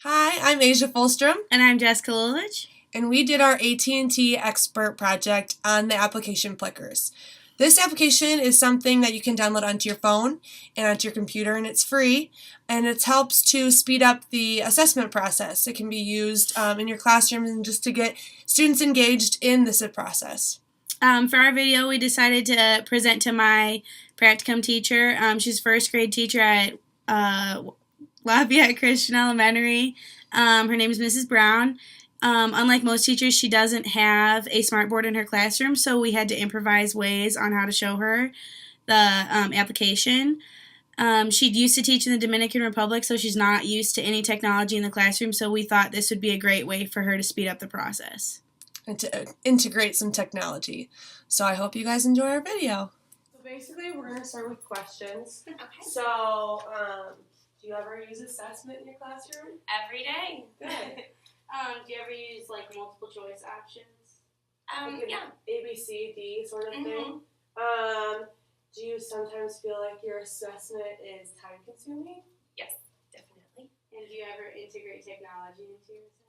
Hi, I'm Asia Fulstrom, And I'm Jessica Lulich. and we did our AT&T Expert project on the application Plickers. This application is something that you can download onto your phone and onto your computer, and it's free, and it helps to speed up the assessment process. It can be used in your classroom and just to get students engaged in this process. For our video, we decided to present to my practicum teacher. She's first grade teacher at Lafayette Christian Elementary. Her name is Mrs. Brown. Unlike most teachers, she doesn't have a smartboard in her classroom, so we had to improvise ways on how to show her the application. She used to teach in the Dominican Republic, so she's not used to any technology in the classroom, so we thought this would be a great way for her to speed up the process. And to integrate some technology. So I hope you guys enjoy our video. So basically, we're going to start with questions. Okay. So, do you ever use assessment in your classroom? Every day. Good. Do you ever use multiple choice options? Yeah. A, B, C, D sort of thing. Do you sometimes feel like your assessment is time consuming? Yes, definitely. And do you ever integrate technology into your assessment?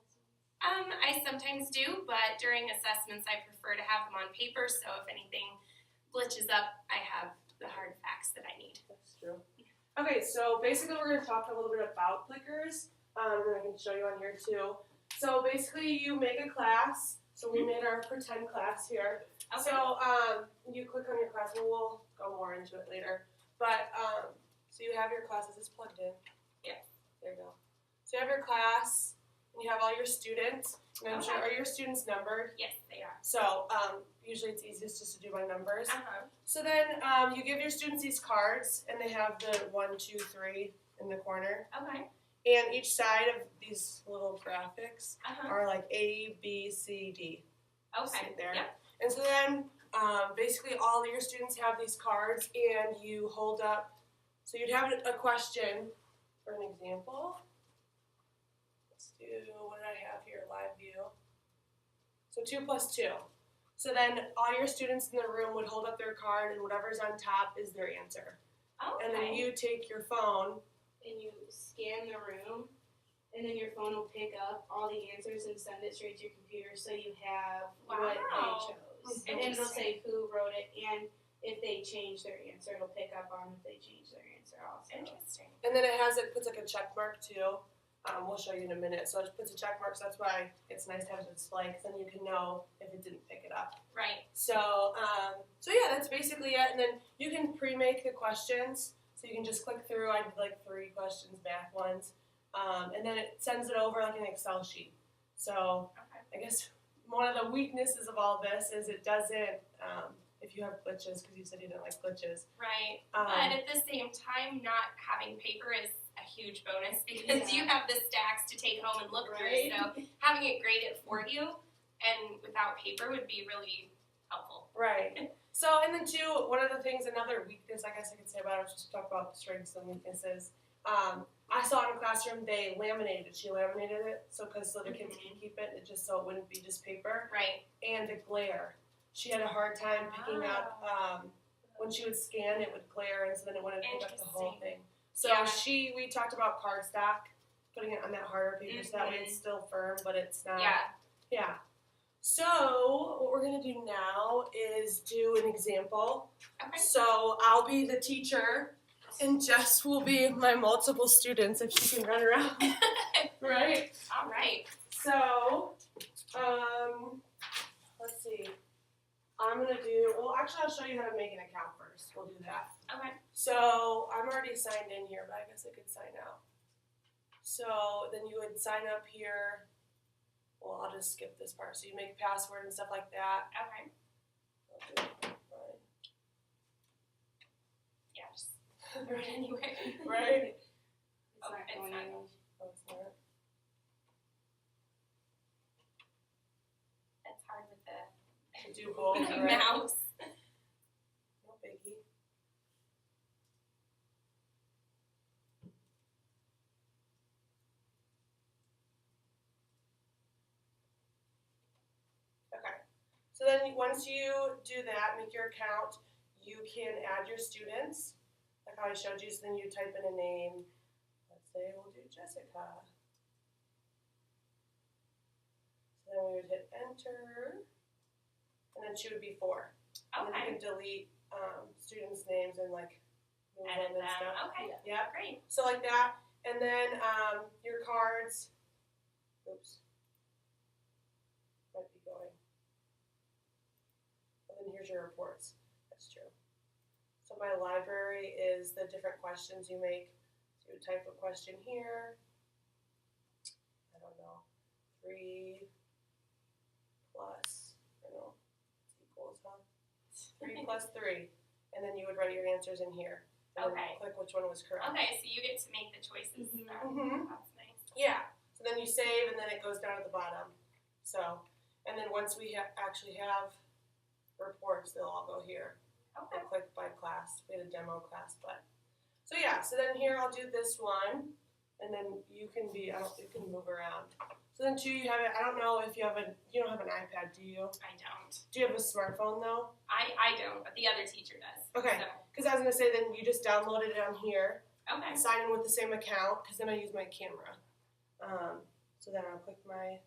I sometimes do, but during assessments I prefer to have them on paper, so if anything glitches up, I have the hard facts that I need. That's true. Okay, so basically we're going to talk a little bit about Plickers, and I can show you on here too. So basically you make a class, so we made our pretend class here. Okay. So you click on your class, and we'll go more into it later. But, so you have your class, is this plugged in? Yeah. There you go. So you have your class, and you have all your students. And I'm Okay. sure, are your students numbered? Yes, they are. So usually it's easiest just to do by numbers. Uh-huh. So then you give your students these cards, and they have the 1, 2, 3 in the corner. Okay. And each side of these little graphics Uh-huh. are like A, B, C, D. Okay. See there. Yep. And so then basically all of your students have these cards, and you hold up. So you'd have a question for an example. Let's do, what did I have here, live view. So 2 plus 2. So then all your students in the room would hold up their card, and whatever's on top is their answer. Okay. And then you take your phone. And you scan the room, and then your phone will pick up all the answers and send it straight to your computer, so you have what they Wow. chose. And then it'll say who wrote it, and if they change their answer, it'll pick up on if they change their answer also. Interesting. And then it puts like a check mark too. We'll show you in a minute. So it puts a check mark, so that's why it's nice to have a display, because then you can know if it didn't pick it up. Right. So yeah, that's basically it. And then you can pre-make the questions. So you can just click through. I did like 3 questions, math ones. And then it sends it over like an Excel sheet. So Okay. I guess one of the weaknesses of all this is it doesn't, if you have glitches, because you said you didn't like glitches. Right. But at the same time, not having paper is a huge bonus because you have the stacks to take home and look Right. through. So having it graded for you and without paper would be really helpful. Right. So, and then too, one of the things, another weakness I guess I could say about it, just talk about strengths and weaknesses. I saw in a classroom they laminated it. She laminated it so the kids can keep it, just so it wouldn't be just paper. Right. And the glare. She had a hard time picking up, when she would scan, it would glare, and so then it wouldn't pick up the whole thing. So Yeah. we talked about cardstock, putting it on that harder paper so that way it's still firm, but it's not. Yeah. Yeah. So what we're going to do now is do an example. Okay. So I'll be the teacher, and Jess will be my multiple students if she can run around. Right? All right. So, let's see. I'm going to do, well, actually I'll show you how to make an account first. We'll do that. Okay. So I'm already signed in here, but I guess I could sign out. So then you would sign up here. Well, I'll just skip this part. So you make a password and stuff like that. Okay. I'll do it. Fine. Yeah, just throw it anywhere. Right? It's not it's going not. in. Oh, it's not. It's hard with the Do both, right? mouse. No biggie. Okay. So then once you do that, make your account, you can add your students, like how I showed you. So then you type in a name. Let's say we'll do Jessica. then we would hit enter, and then she would be 4. And then you Okay. can delete students' names and like move Edit them and them. stuff. Okay. Yeah. Great. So like that, and then your cards. Oops. Might be going. And then here's your reports. That's true. So my library is the different questions you make. So you would type a question here. I don't know. 3 plus, or no, it's equals, huh? 3 plus 3. And then you would write your answers in here. And Okay. then click which one was correct. Okay, so you get to make the choices. Mhm. That's nice. Yeah. So then you save, and then it goes down at the bottom. So, and then once we actually have reports, they'll all go here. Okay. And click by class. We had a demo class, but so yeah. So then here I'll do this one, and then you can be. You can move around. So then too, you have it. I don't know if you have you don't have an iPad, do you? I don't. Do you have a smartphone though? I don't, but the other teacher does. Okay. So, Because I was gonna say then you just download it on here. okay. Sign in with the same account, because then I use my camera. So then I'll click my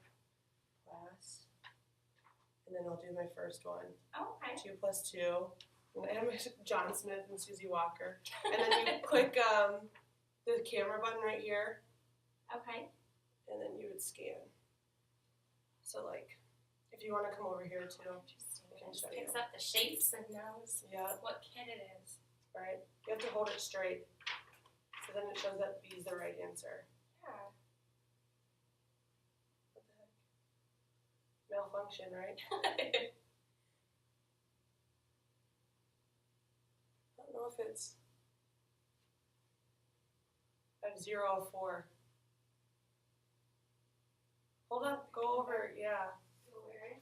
class, and then I'll do my first one. Oh, okay. 2 plus 2. And I have John Smith and Susie Walker. And then you click the camera button right here, Okay. and then you would scan. So like, if you want to come over here too, Interesting. I can It show picks you. up the shapes and knows Yeah, what kid it is. right. You have to hold it straight. So then it shows that B is the right answer. Yeah. What the heck? Malfunction, right? I don't know if it's. I have 0 of 4. Hold up, go over, yeah. Where?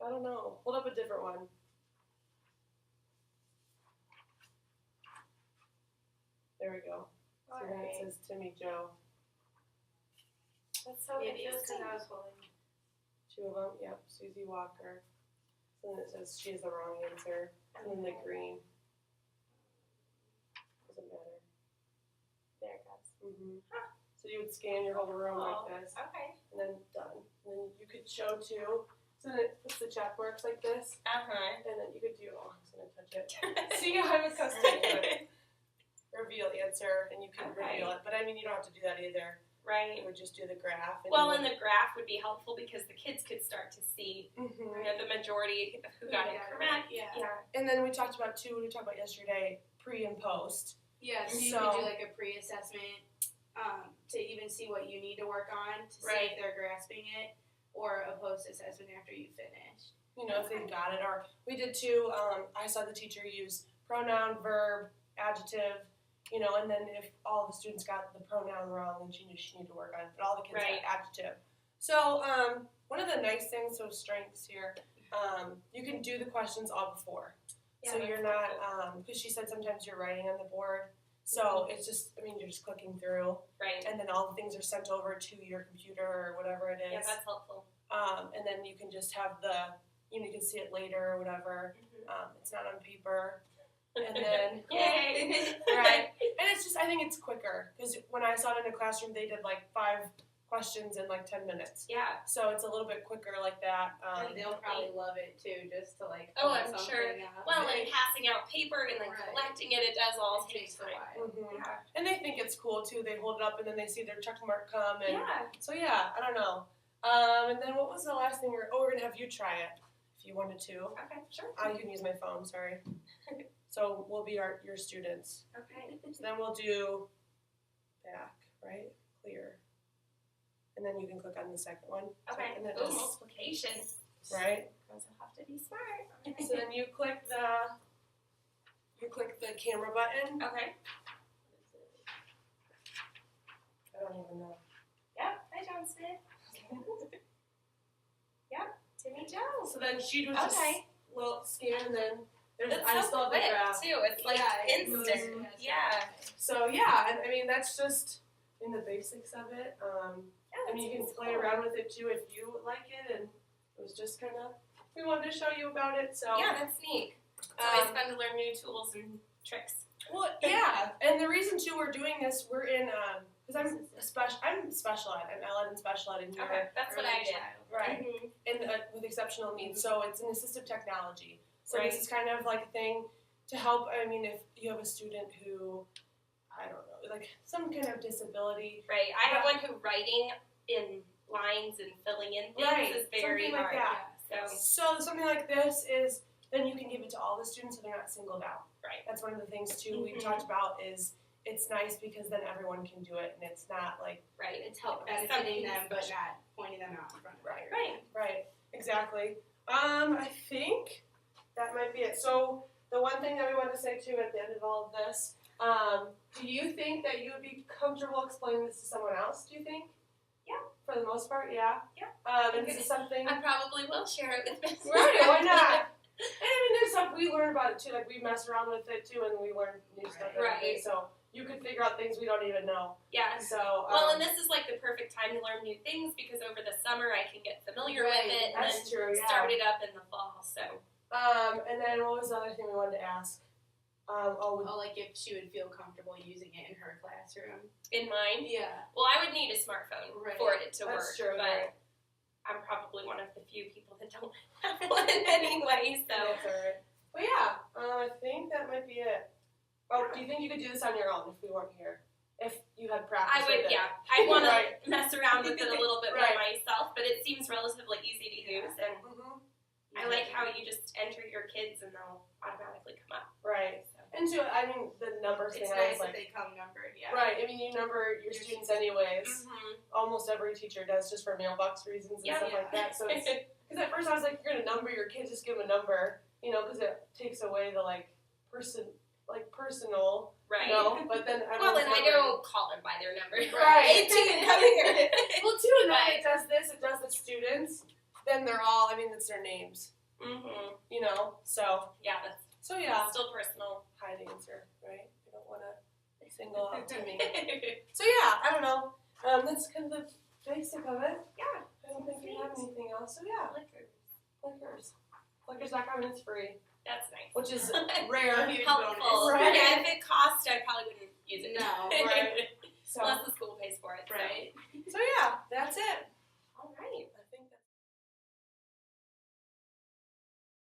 I don't know. Hold up a different one. There we go. So then it Alright. says Timmy Joe. That's so It is interesting. because I was holding. 2 of them, yep, Susie Walker. So then it says she has the wrong answer. And then the green. Doesn't matter. There it goes. Mm-hmm. So you would scan your whole room Oh, like this, Okay. and then done. And then you could show too. So then it puts the check marks like this, Uh-huh. and then you could do. Oh, I was gonna touch it. See how I'm accustomed to it. Reveal answer, and you can Okay. reveal it. But I mean, you don't have to do that either. Right. You would just do the graph. And Well, and the graph would be helpful because the kids could start to see Mhm. the majority of who got it correct. Yeah. And then we talked about too. We talked about yesterday, pre and post. Yeah, so you So- could do like a pre-assessment to even see what you need to work on to see Right. if they're grasping it, or a post-assessment after you finish. You know, if they got it. Or we did too. I saw the teacher use pronoun, verb, adjective. You know, and then if all the students got the pronoun wrong, then she knew she needed to work on it. But all the kids Right. got adjective. So one of the nice things, so strengths here, you can do the questions all before. Yeah, So that's you're not, because she said sometimes you're writing on the board. So it's just, I mean, you're just clicking through, Right. and then all the things are sent over to your computer or whatever it is. Yeah, that's helpful. And then you can just have you can see it later or whatever. It's not on paper. And then, Yay! right. And it's just, I think it's quicker. Because when I saw it in a classroom, they did like 5 questions in like 10 minutes. Yeah. So it's a little bit quicker like that. And they'll probably love it too, just to like Oh, pull I'm something sure. out. Well, and passing out paper and then Right. collecting it does all It take takes a time. while. Mhm. Yeah. And they think it's cool too. They hold it up and then they see their check mark come. And Yeah. so yeah, I don't know. And then what was the last thing? We're going to have you try it if you wanted to. Okay, sure. You can use my phone, sorry. So we'll be your students. Okay. So then we'll do back, right? Clear. And then you can click on the second one. Okay. And then Ooh, just, multiplication. right? Girls will have to be smart. So then you click the camera button. Okay. I don't even know. Yep. Hi, John Smith. Yep. Timmy Joe. So then she was Okay. just little scan and then there's It's I so still have the quick graph. too. It's like it moves instant. fast. Yeah. So yeah, and I mean that's just in the basics of it. I mean you can play around with it too if you like it, and it was just kind of we wanted to show you about it. So Yeah, that's neat. It's always fun to learn new tools and tricks. Well, yeah, and the reason too we're doing this, we're in because I'm special ed, I'm LED and special ed in here. Okay, that's what I did. Right, Mhm. and with exceptional needs, so it's an assistive technology. So Right. this is kind of like a thing to help. I mean, if you have a student who, I don't know, like some kind of disability. Right. I have one who writing in lines and filling in things Right, is very something like hard. that. Yeah, So something like this is then you can give it to all the students so they're not singled out. Right. That's one of the things too we Mhm. talked about is it's nice because then everyone can do it and it's not like right. It's help Something benefiting them, but special. not pointing them out in front of right. everybody. Right. Exactly. I think that might be it. So the one thing that we want to say too at the end of all of this, do you think that you would be comfortable explaining this to someone else, do you think? Yeah. For the most part, yeah? Yeah. And this is something I probably will share it with Miss. right, why not? And I mean, there's stuff we learn about it too. Like we mess around with it too, and we learn new stuff every day. Right. So you could figure out things we don't even know. Yeah. So Well, and this is like the perfect time to learn new things because over the summer I can get familiar with it and that's then true. Yeah. start it up in the fall. So And then what was the other thing we wanted to ask? Like if she would feel comfortable using it in her classroom. in mine, Yeah. well, I would need a smartphone Right. for it to That's work. true, But right. I'm probably one of the few people that don't have one anyway. So That's all right. But yeah, I think that might be it. Oh, do you think you could do this on your own if we weren't here? If you had practice I would, with it? yeah. I want Right. to mess around with it a little bit Right. more myself, but it seems relatively easy to use, and Mhm. I like how you just enter your kids and they'll automatically come up. Right. So. And too, I mean, the numbers It's thing, I nice was that like, they come numbered, yeah. right, I mean, you number your students anyways. Mm-hmm. Almost every teacher does just for mailbox reasons and Yeah. stuff like that. So it's, because at first I was like, you're going to number your kids, just give them a number, you know, because it takes away the personal, Right. you know, but then Well, and I don't call them by their number. Right. Come here. Well, too, and then Right. it does this, it does the students, then they're all, I mean, it's their names, Mm-hmm. you know, so Yeah, that's yeah, still personal. hide answer, right? You don't want to single out to me. So yeah, I don't know, that's kind of the basic of it. Yeah. I don't think we have anything else, so yeah, Plickers. Plickers.com, and it's free, That's nice. which is rare. Huge Helpful. bonus. Right. Yeah, if it cost, I probably would